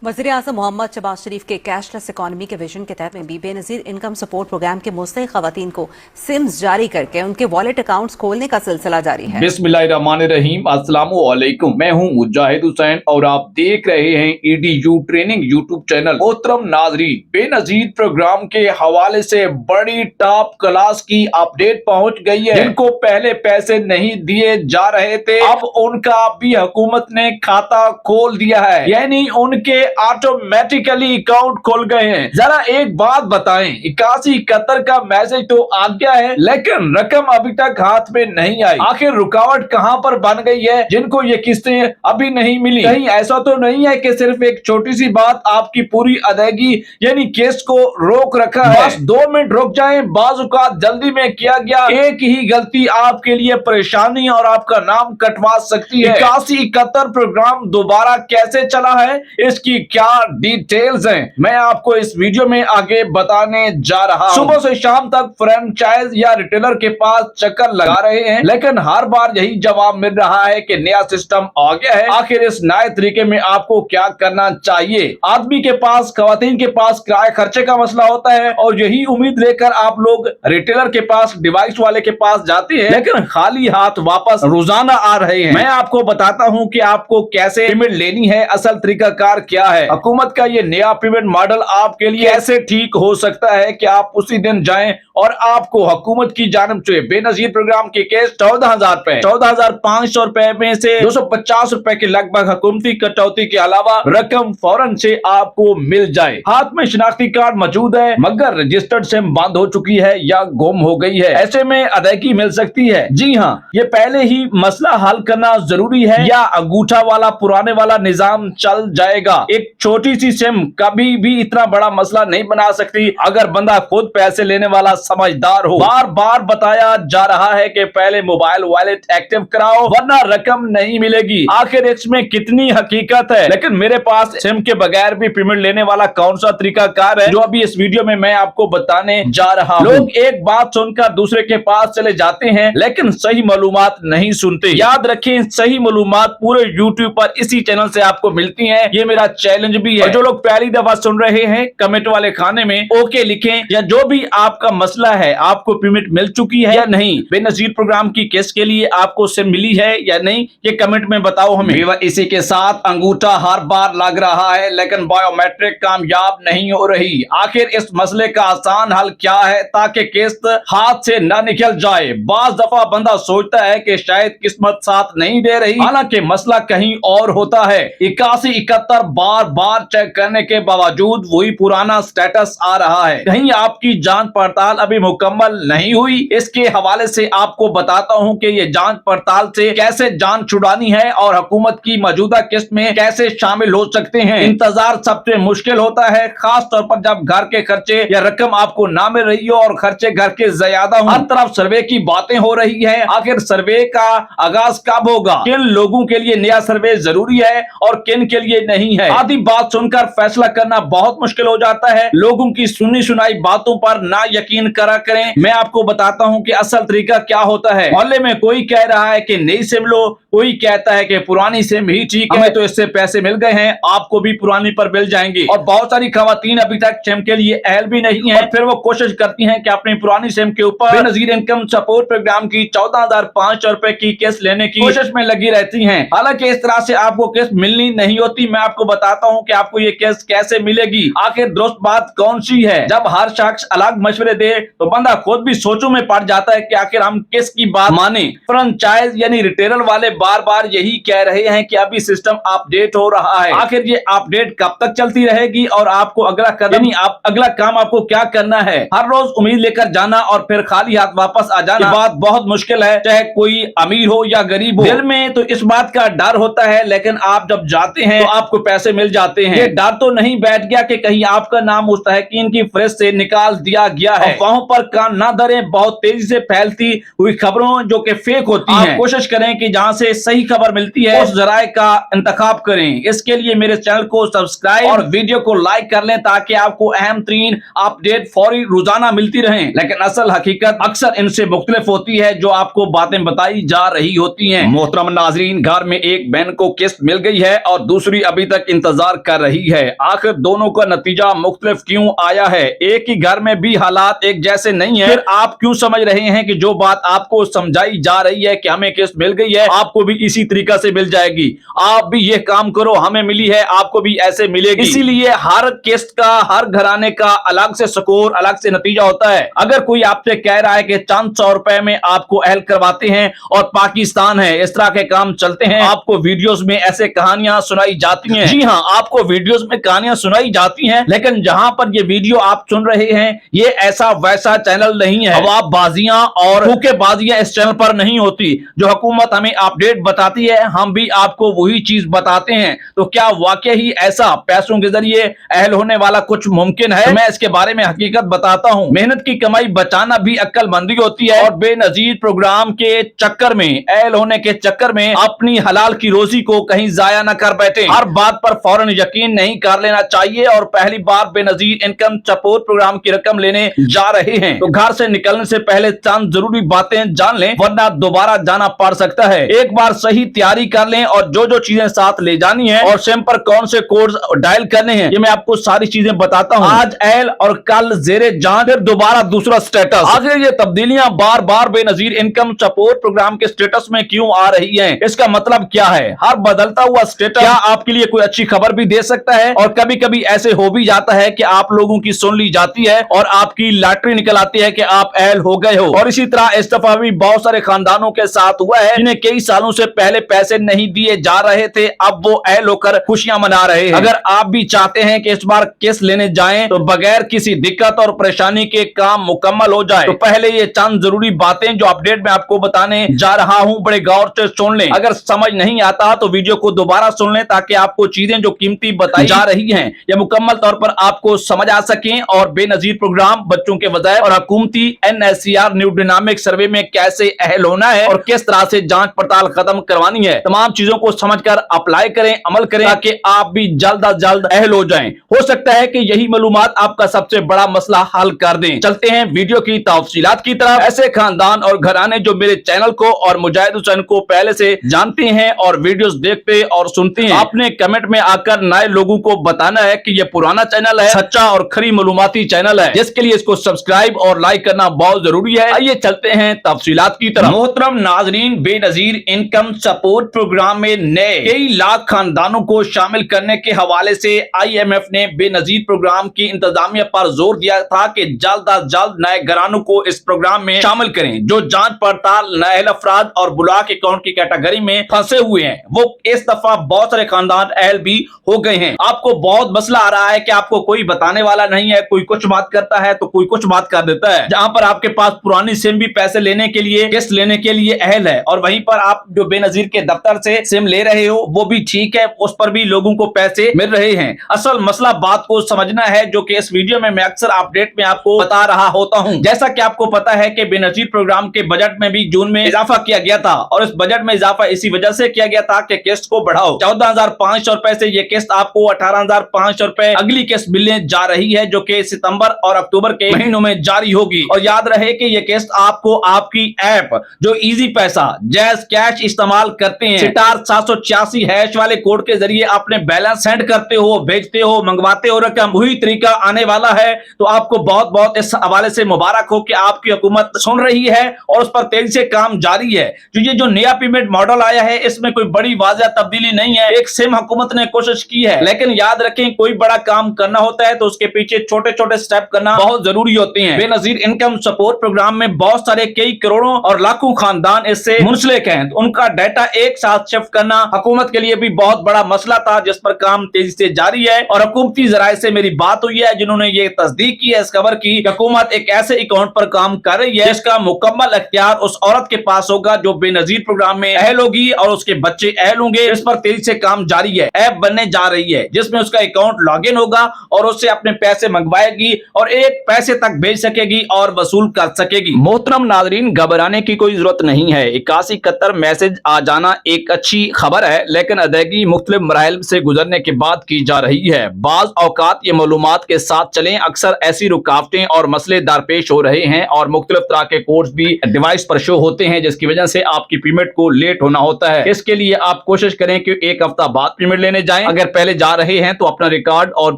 वज़ीर-ए-आज़म मोहम्मद शहबाज शरीफ के cashless economy के विजन के तहत में बेनज़ीर इनकम सपोर्ट प्रोग्राम के मुस्तहिक़ ख़वातीन को सिम्स जारी करके उनके वॉलेट अकाउंट्स खोलने का सिलसिला जारी है। बिस्मिल्लाहिर्रहमानिर्रहीम, अस्सलामु अलैकुम। मैं हूं मुजाहिद हुसैन और आप देख रहे हैं EDU ट्रेनिंग यूट्यूब चैनल। मोहतरम नाज़रीन, बेनज़ीर प्रोग्राम के हवाले से बड़ी टॉप क्लास की अपडेट पहुंच गई है। जिनको पहले पैसे नहीं दिए जा रहे थे, अब उनका भी हुकूमत ने खाता खोल दिया है, यानी उनके ऑटोमेटिकली अकाउंट खोल गए हैं। जरा एक बात बताएं, 8171 का मैसेज तो आ गया है, लेकिन रकम अभी तक हाथ में नहीं आई। आखिर रुकावट कहां पर बन गई है, जिनको ये किस्तें अभी नहीं मिली? कहीं ऐसा तो नहीं है कि सिर्फ एक छोटी सी बात आपकी पूरी अदायगी यानी केस को रोक रखा है? बस 2 मिनट रुक जाएं, बाज़-औक़ात जल्दी में किया गया एक ही गलती आपके लिए परेशानी और आपका नाम कटवा सकती है। 8171 प्रोग्राम दोबारा कैसे चला है, इसकी क्या डिटेल्स हैं, मैं आपको इस वीडियो में आगे बताने जा रहा हूं। सुबह से शाम तक फ्रेंचाइज या रिटेलर के पास चक्कर लगा रहे हैं, लेकिन हर बार यही जवाब मिल रहा है कि नया सिस्टम आ गया है। आखिर इस नए तरीके में आपको क्या करना चाहिए? आदमी के पास, खवातीन के पास किराए खर्चे का मसला होता है और यही उम्मीद लेकर आप लोग रिटेलर के पास, डिवाइस वाले के पास जाते हैं, लेकिन खाली हाथ वापस रोजाना आ रहे हैं। मैं आपको बताता हूं कि आपको कैसे पेमेंट लेनी है, असल तरीका कार क्या है। हुकूमत का ये नया पेमेंट मॉडल आपके लिए कैसे ठीक हो सकता है कि आप उसी दिन जाएं और आपको हुकूमत की जानिब से बेनज़ीर प्रोग्राम के केस 14,000 रुपए, 14,500 रुपए में से 250 रुपए के लगभग हुकूमती कटौती के अलावा रकम फौरन से आपको मिल जाए। हाथ में शनाख्ती कार्ड मौजूद है, मगर रजिस्टर्ड सिम बंद हो चुकी है या गुम हो गई है, ऐसे में अदायगी मिल सकती है। जी हाँ, ये पहले ही मसला हल करना जरूरी है या अंगूठा वाला पुराने वाला निजाम चल जाएगा। एक छोटी सी सिम कभी भी इतना बड़ा मसला नहीं बना सकती अगर बंदा खुद पैसे लेने वाला समझदार हो। बार बार बताया जा रहा है कि पहले मोबाइल वॉलेट एक्टिव कराओ वरना रकम नहीं मिलेगी। आखिर इसमें कितनी हकीकत है? लेकिन मेरे पास सिम के बगैर भी पेमेंट लेने वाला कौन सा तरीका कार है जो अभी इस वीडियो में मैं आपको बताने जा रहा हूँ। लोग एक बात सुनकर दूसरे के पास चले जाते हैं, लेकिन सही मालूमात नहीं सुनते। याद रखें, सही मालूमात पूरे यूट्यूब पर इसी चैनल से आपको मिलती है, ये मेरा चैलेंज भी है। जो लोग पहली दफा सुन रहे हैं, कमेंट वाले खाने में ओके लिखें, या जो भी आपका मसला है, आपको पेमेंट मिल चुकी है या नहीं, बेनज़ीर प्रोग्राम की केस के लिए आपको सिम मिली है या नहीं, ये कमेंट में बताओ हमें। इसी के साथ अंगूठा हर बार लग रहा है, लेकिन बायोमेट्रिक कामयाब नहीं हो रही। आखिर इस मसले का आसान हल क्या है ताकि किस्त हाथ से न निकल जाए? बाज दफा बंदा सोचता है कि शायद किस्मत साथ नहीं दे रही, हालांकि मसला कहीं और होता है। 8171 बार बार चेक करने के बावजूद वही पुराना स्टेटस आ रहा है। कहीं आपकी जांच पड़ताल अभी मुकम्मल नहीं हुई? इसके हवाले से आपको बताता हूं कि ये जांच पड़ताल से कैसे जान छुड़ानी है और हुकूमत की मौजूदा किस्त में कैसे शामिल हो सकते हैं। इंतजार सबसे मुश्किल होता है, खास तौर पर जब घर के खर्चे या रकम आपको ना मिल रही हो और खर्चे घर के ज्यादा हो। हर तरफ सर्वे की बातें हो रही है, आखिर सर्वे का आगाज कब होगा? किन लोगों के लिए नया सर्वे जरूरी है और किन के लिए नहीं है? आधी बात सुनकर फैसला करना बहुत मुश्किल हो जाता है। लोगों की सुनी सुनाई बातों पर ना यकीन करा करें। मैं आपको बताता हूं कि असल तरीका क्या होता है। मोहल्ले में कोई कह रहा है कि नई सिम लो, कोई कहता है कि पुरानी सिम ही ठीक है, हमें तो इससे पैसे मिल गए हैं, आपको भी पुरानी पर मिल जाएंगे। और बहुत सारी खवातीन अभी तक सिम के लिए अहल भी नहीं है, फिर वो कोशिश करती हैं कि अपनी पुरानी सिम के ऊपर बेनज़ीर इनकम सपोर्ट प्रोग्राम की 14,500 रुपए की किस्त लेने की कोशिश में लगी रहती हैं। हालांकि इस तरह से आपको किस्त मिलनी नहीं होती। मैं आपको बताता हूं कि आपको ये किस्त कैसे मिलेगी। आखिर दुरुस्त बात कौन सी है? जब हर शख्स अलग मशवरे दे तो बंदा खुद भी सोचों में पड़ जाता है कि आखिर हम किसकी बात माने। फ्रेंचाइज यानी रिटेलर वाले बार बार यही कह रहे हैं कि अभी सिस्टम अपडेट हो रहा है। आखिर ये अपडेट कब तक चलती रहेगी और आपको अगला कदम अगला काम आपको क्या करना है? हर रोज उम्मीद लेकर जाना और फिर खाली हाथ वापस आ जाना, बात बहुत मुश्किल है, चाहे कोई अमीर हो या गरीब हो। दिल में तो इस बात का डर होता है, लेकिन आप जब जाते हैं तो आपको पैसे मिल जाते हैं। ये डर तो नहीं बैठ गया कि कहीं आपका नाम मुस्तहिकीन की फहरिस्त से निकाल दिया गया है। अफवाहों पर कान ना धरें, बहुत तेजी से फैलती हुई खबरों जो कि फेक होती हैं। कोशिश करें कि जहां से सही खबर मिलती है उस जराए का इंतखाब करें। इसके लिए मेरे चैनल को सब्सक्राइब और वीडियो को लाइक कर लें ताकि आपको अहम तरीन अपडेट फौरी रोजाना मिलती रहे। लेकिन असल हकीकत अक्सर इनसे मुख्तलिफ होती है जो आपको बातें बताई जा रही होती हैं। मोहतरम नाजरीन, घर में एक बहन को किस्त मिल गई है और दूसरी अभी तक इंतजार इंतजार कर रही है। आखिर दोनों का नतीजा मुख्तलिफ क्यों आया है? एक ही घर में भी हालात एक जैसे नहीं है। फिर आप क्यों समझ रहे हैं कि जो बात आपको समझाई जा रही है कि हमें किस्त मिल गई है, आपको भी इसी तरीका से मिल जाएगी। आप भी ये काम करो, हमें मिली है, आपको भी ऐसे मिलेगी। इसीलिए हर किस्त का, हर घराने का अलग से स्कोर, अलग से नतीजा होता है। अगर कोई आपसे कह रहा है कि चंद 100 रुपए में आपको अहल करवाते हैं और पाकिस्तान है, इस तरह के काम चलते हैं, आपको वीडियोस में ऐसे कहानियां सुनाई जाती हैं। जी हाँ, आपको वीडियोस में कहानियां सुनाई जाती हैं, लेकिन जहां पर ये वीडियो आप सुन रहे हैं, ये ऐसा वैसा चैनल नहीं है। हवाबाजियां और धोखेबाजियां इस चैनल पर नहीं होती। जो हुकूमत हमें अपडेट बताती है, हम भी आपको वही चीज बताते हैं। तो क्या वाकई ही ऐसा पैसों के जरिए अहल होने वाला कुछ मुमकिन है? मैं इसके बारे में हकीकत बताता हूं। मेहनत की कमाई बचाना भी अक्लमंदी होती है, और बेनजीर प्रोग्राम के चक्कर में, अहल होने के चक्कर में अपनी हलाल की रोजी को कहीं जाया न कर बैठे। हर बात पर फौरन यकीन नहीं कर लेना चाहिए, और पहली बार बेनजीर इनकम सपोर्ट प्रोग्राम की रकम लेने जा रहे हैं तो घर से निकलने से पहले चंद जरूरी बातें जान लें, वरना दोबारा जाना पड़ सकता है। एक बार सही तैयारी कर लें, और जो जो चीजें साथ ले जानी है और सिम पर कौन से कोड डायल करने हैं, ये मैं आपको सारी चीजें बताता हूँ। आज अहल और कल जेरे जान, फिर दोबारा दूसरा स्टेटस। आखिर ये तब्दीलियां बार बार बेनजीर इनकम सपोर्ट प्रोग्राम के स्टेटस में क्यों आ रही हैं? इसका मतलब क्या है? हर बदलता हुआ स्टेटस क्या आपके लिए कोई अच्छी खबर भी दे सकता है? और कभी कभी ऐसे हो भी जाता है कि आप लोगों की सुन ली जाती है और आपकी लॉटरी निकल आती है कि आप अहल हो गए हो। और इसी तरह इस दफा भी बहुत सारे खानदानों के साथ हुआ है, जिन्हें कई सालों से पहले पैसे नहीं दिए जा रहे थे, अब वो अहल होकर खुशियां मना रहे हैं। अगर आप भी चाहते हैं कि इस बार किस्त लेने जाएं तो बगैर किसी दिक्कत और परेशानी के काम मुकम्मल हो जाए, तो पहले ये चंद जरूरी बातें जो अपडेट में आपको बताने जा रहा हूं, बड़े गौर से सुन लें। अगर समझ नहीं आता तो वीडियो को दोबारा सुन लें, ताकि आपको चीजें जो कीमती बताई जा रही हैं ये मुकम्मल तौर पर आपको समझ आ सकें, और बेनजीर प्रोग्राम, बच्चों के वज़ाइफ और हुकूमती NSCR न्यू डायनामिक सर्वे में कैसे अहल होना है और किस तरह से जांच पड़ताल खत्म करवानी है, तमाम चीजों को समझकर अप्लाई करें, अमल करें, ताकि आप भी जल्द अज जल्द अहल हो जाएं। हो सकता है कि यही मालूमात आपका सबसे बड़ा मसला हल कर दें। चलते हैं वीडियो की तफसीलात की तरफ। ऐसे खानदान और घराने जो मेरे चैनल को और मुजाहिद हुसैन को पहले से जानते हैं और वीडियोस देखते और सुनते हैं, आपने कमेंट में आकर नए लोगों को बताना है कि यह पुराना चैनल है, सच्चा और खरी मालूमाती चैनल है, जिसके लिए इसको सब्सक्राइब और लाइक करना बहुत जरूरी है। आइए चलते हैं तफसीलात की तरफ। मोहतरम नाजरीन, बेनजीर इनकम सपोर्ट प्रोग्राम में नए कई लाख खानदानों को शामिल करने के हवाले से IMF ने बेनजीर प्रोग्राम की इंतजामिया पर जोर दिया था कि जल्द अज जल्द नए घरानों को इस प्रोग्राम में शामिल करें। जो जांच पड़ताल नए अफराद और ब्लॉक अकाउंट की कैटेगरी में फंसे हुए हैं, वो इस दफा बहुत सारे खानदान अहल भी हो गए हैं। आपको बहुत मसला आ रहा है कि आपको कोई बताने वाला नहीं है, कोई कुछ बात करता है तो कोई कुछ बात कर देता है। जहां पर आपके पास पुरानी सिम भी पैसे लेने के लिए, किस्त लेने के लिए अहल है, और वहीं पर आप जो बेनजीर के दफ्तर से सिम ले रहे हो वो भी ठीक है, उस पर भी लोगों को पैसे मिल रहे हैं। असल मसला बात को समझना है, जो कि इस वीडियो में मैं अक्सर अपडेट में आपको बता रहा होता हूं। जैसा कि आपको पता है कि बेनजीर प्रोग्राम के बजट में भी जून में इजाफा किया गया था, और इस बजट में इजाफा इसी वजह से किया गया था कि किस्त को बढ़ाओ। 14,500 रुपए से ये किस्त आपको 18,500 रुपए अगली किस्त मिलने जा रही है, जो कि सितंबर और अक्टूबर के महीनों में जारी होगी। और याद रहे कि ये किस्त आपको आपकी ऐप जो इजी पैसा जैज कैश इस्तेमाल करते हैं, स्टार 786 हैश वाले कोड के जरिए अपने बैलेंस सेंड करते हो, भेजते हो, मंगवाते हो रकम, वही तरीका आने वाला है। तो आपको बहुत बहुत इस हवाले से मुबारक हो कि आपकी हुकूमत सुन रही है और उस पर तेजी से काम जारी है। ये जो नया पेमेंट मॉडल आया है, इसमें कोई बड़ी वाज़ेह तब्दीली नहीं है। एक सिम हुकूमत ने कोशिश की है, लेकिन याद रखें कोई बड़ा काम करना होता है तो उसके पीछे छोटे छोटे स्टेप करना बहुत जरूरी होते हैं। बेनजीर इनकम सपोर्ट प्रोग्राम में बहुत सारे कई करोड़ों और लाखों खानदान इससे मुंसलिक हैं, तो उनका डाटा एक साथ शिफ्ट करना हुकूमत के लिए भी बहुत बड़ा मसला था, जिस पर काम तेजी से जारी है। और हुकूमती जराये से मेरी बात हुई है, जिन्होंने ये तस्दीक की है इस खबर की, हुकूमत एक ऐसे अकाउंट पर काम कर रही है जिसका मुकम्मल अख्तियार उस औरत के पास होगा जो बेनजीर प्रोग्राम में अहल होगी और उसके बच्चे अहल होंगे। इस पर तेजी से काम जारी है। ऐप बनने जा रही है जिसमें उसका अकाउंट लॉग इन होगा और उससे अपने पैसे मंगवाएगी और एक पैसे तक भेज सकेगी और वसूल कर सकेगी। मोहतरम नाजरीन, घबराने की कोई जरूरत नहीं है। 8171 मैसेज आ जाना एक अच्छी खबर है, लेकिन अदायगी मुख्तलिफ मराहिल से गुजरने के बाद की जा रही है। बाज औकात ये मालूमात के साथ चलें, अक्सर ऐसी रुकावटें और मसले दरपेश हो रहे हैं और मुख्तलिफ तरह के कोड्स भी डिवाइस पर शो होते हैं, जिसकी वजह से आपकी पेमेंट को लेट होना होता है। इसके लिए आप कोशिश करें कि एक हफ्ता बाद पेमेंट लेने जाएं। जाएं। अगर पहले जा रहे हैं तो अपना रिकॉर्ड और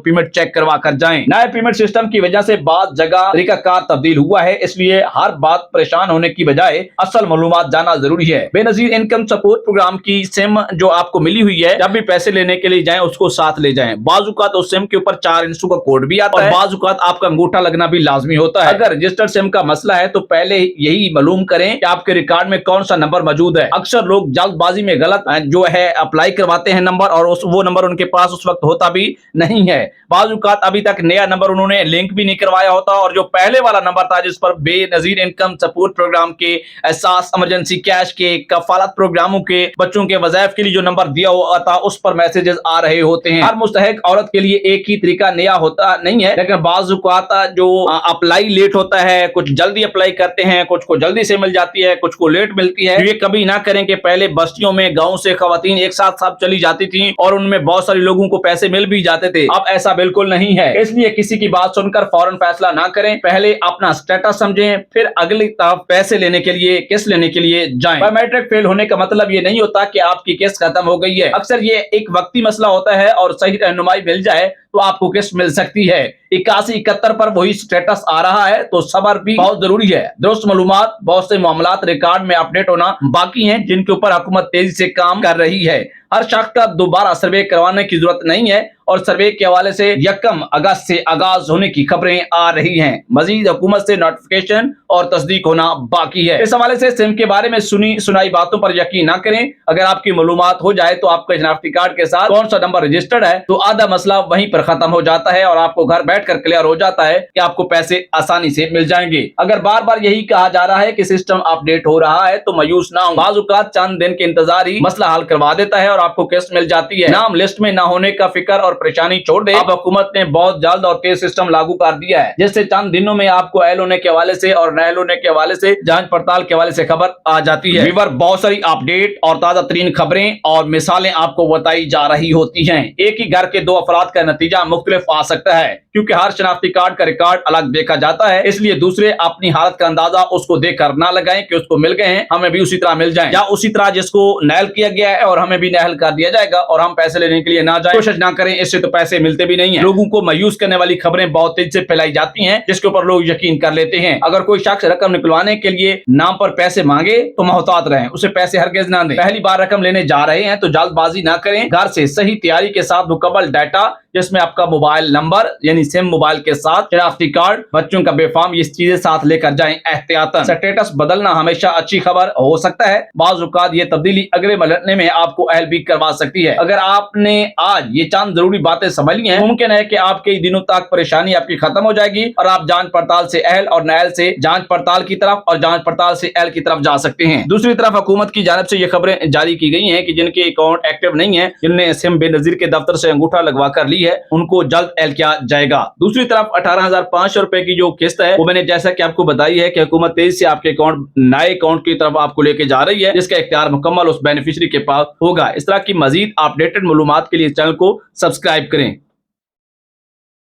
पेमेंट चेक करवा कर जाएं। नए पेमेंट सिस्टम की वजह से बात जगह तरीकाकार तब्दील हुआ है, इसलिए हर बात परेशान होने की बजाय असल मालूमात जाना जरूरी है। बेनजीर इनकम सपोर्ट प्रोग्राम की सिम जो आपको मिली हुई है, जब भी पैसे लेने के लिए जाएं उसको साथ ले जाएं। बाजुकात उस सिम के ऊपर 4 इंचों का कोड भी आता है, बाजुकात आपका अंगूठा लगना भी लाजमी होता है। अगर रजिस्टर्ड सिम का मसला है तो पहले यही मालूम करें कि आपके रिकॉर्ड में कौन सा नंबर मौजूद है। अक्सर लोग जल्दबाजी में गलत जो है अप्लाई करवाते हैं नंबर, और वो नंबर उनके पास उस वक्त होता भी नहीं है। बाजुकात अभी तक नया नंबर उन्होंने लिंक भी नहीं करवाया होता, और जो पहले वाला नंबर था जिस पर बेनजीर इनकम सपोर्ट प्रोग्राम के, एहसास इमरजेंसी कैश के, कफालत प्रोग्रामों के, बच्चों के वज़ाइफ के लिए जो नंबर दिया हुआ था उस पर मैसेजेस आ रहे होते हैं। हर मुस्तहिक औरत के लिए एक ही तरीका नया होता नहीं है, लेकिन बाजुकात जो अप्लाई लेट होता है, कुछ जल्दी अप्लाई करते हैं, कुछ को जल्दी से मिल जाती है, कुछ को लेट मिलती है। ये कभी ना करें कि पहले बस्तियों में गांव से खवातीन एक साथ सब चली जाती थी और उनमें बहुत सारे लोगों को पैसे मिल भी जाते थे। अब ऐसा बिल्कुल नहीं है, इसलिए किसी की बात सुनकर फौरन फैसला ना करें। पहले अपना स्टेटस समझें, फिर अगली तरफ पैसे लेने के लिए, किस्त लेने के लिए जाएं। बायोमेट्रिक फेल होने का मतलब ये नहीं होता कि आपकी किस्त खत्म हो गई है। अक्सर ये एक वक्ती मसला होता है, और सही रहनुमाई मिल जाए तो आपको किस्त मिल सकती है। 8171 पर वही स्टेटस आ रहा है, तो सब्र भी बहुत जरूरी है। दुरुस्त मालूमात, बहुत से मामलात रिकॉर्ड में अपडेट होना बाकी हैं, जिनके ऊपर हुकूमत तेजी से काम कर रही है। हर शख्स का दोबारा सर्वे करवाने की जरूरत नहीं है, और सर्वे के हवाले से 1 अगस्त से आगाज होने की खबरें आ रही हैं। मजीद हुकूमत से नोटिफिकेशन और तस्दीक होना बाकी है। इस हवाले से सिम के बारे में सुनाई बातों पर यकीन ना करें। अगर आपकी मालूमात हो जाए तो आपके शनाख्ती कार्ड के साथ कौन सा नंबर रजिस्टर्ड है, तो आधा मसला वहीं पर खत्म हो जाता है, और आपको घर बैठकर क्लियर हो जाता है कि आपको पैसे आसानी से मिल जाएंगे। अगर बार बार यही कहा जा रहा है कि सिस्टम अपडेट हो रहा है तो मायूस ना हो। बाजुकात चंद दिन के इंतजार ही मसला हल करवा देता है और आपको किस्त मिल जाती है। नाम लिस्ट में ना होने का फिक्र और परेशानी छोड़ दे। अब हुकूमत ने बहुत जल्द और तेज सिस्टम लागू कर दिया है, जिससे चंद दिनों में आपको अहल होने के हवाले से और नाअहल होने के हवाले से जांच पड़ताल के हवाले से खबर आ जाती है। व्यूअर, बहुत सारी अपडेट और ताजा तरीन खबरें और मिसालें आपको बताई जा रही होती हैं। एक ही घर के 2 अफराद का नतीजा मुख्तलिफ आ सकता है, क्योंकि हर शनाख्ती कार्ड का रिकॉर्ड अलग देखा जाता है। इसलिए दूसरे अपनी हालत का अंदाजा उसको देखकर ना लगाएं कि उसको मिल गए हैं, हमें भी उसी तरह मिल जाएं, या उसी तरह जिसको नाअहल किया गया है और हमें भी नाअहल कर दिया जाएगा और हम पैसे लेने के लिए ना जाएं। कोशिश ना करें, इससे तो पैसे मिलते भी नहीं है। लोगों को मायूस करने वाली खबरें बहुत तेजी से फैलाई जाती हैं, जिसके ऊपर लोग यकीन कर लेते हैं। अगर कोई शख्स रकम निकलवाने के लिए नाम पर पैसे मांगे तो मोहतात रहें, उसे पैसे हरगिज ना दें। पहली बार रकम लेने जा रहे हैं तो जल्दबाजी ना करें। घर से सही तैयारी के साथ मुकम्मल डाटा, जिसमें आपका मोबाइल नंबर यानी सिम मोबाइल के साथ, शनाख्ती कार्ड, बच्चों का बेफाम, ये चीजें साथ लेकर जाएं एहतियातन। स्टेटस बदलना हमेशा अच्छी खबर हो सकता है। बाज़ औक़ात ये तब्दीली अगले मरहले में आपको अहल भी करवा सकती है। अगर आपने आज ये चंद जरूरी बातें समझ ली हैं, मुमकिन है कि आपके दिनों तक परेशानी आपकी खत्म हो जाएगी और आप जांच पड़ताल से अहल और नाअहल से जांच पड़ताल की तरफ और जांच पड़ताल से अहल की तरफ जा सकते हैं। दूसरी तरफ हुकूमत की जानिब से ये खबरें जारी की गई हैं कि जिनके अकाउंट एक्टिव नहीं है, जिनने सिम बेनजीर के दफ्तर से अंगूठा लगवा कर ली है, उनको जल्द अहल किया जाएगा। दूसरी तरफ 18,500 रुपए की जो किस्त है, वो मैंने जैसा कि आपको बताई है कि हुकूमत तेजी से आपके अकाउंट, नए अकाउंट की तरफ आपको लेके जा रही है, जिसका इख्तियार मुकम्मल उस बेनिफिशियरी के पास होगा। इस तरह की मजीद अपडेटेड मालूमात के लिए चैनल को सब्सक्राइब करें।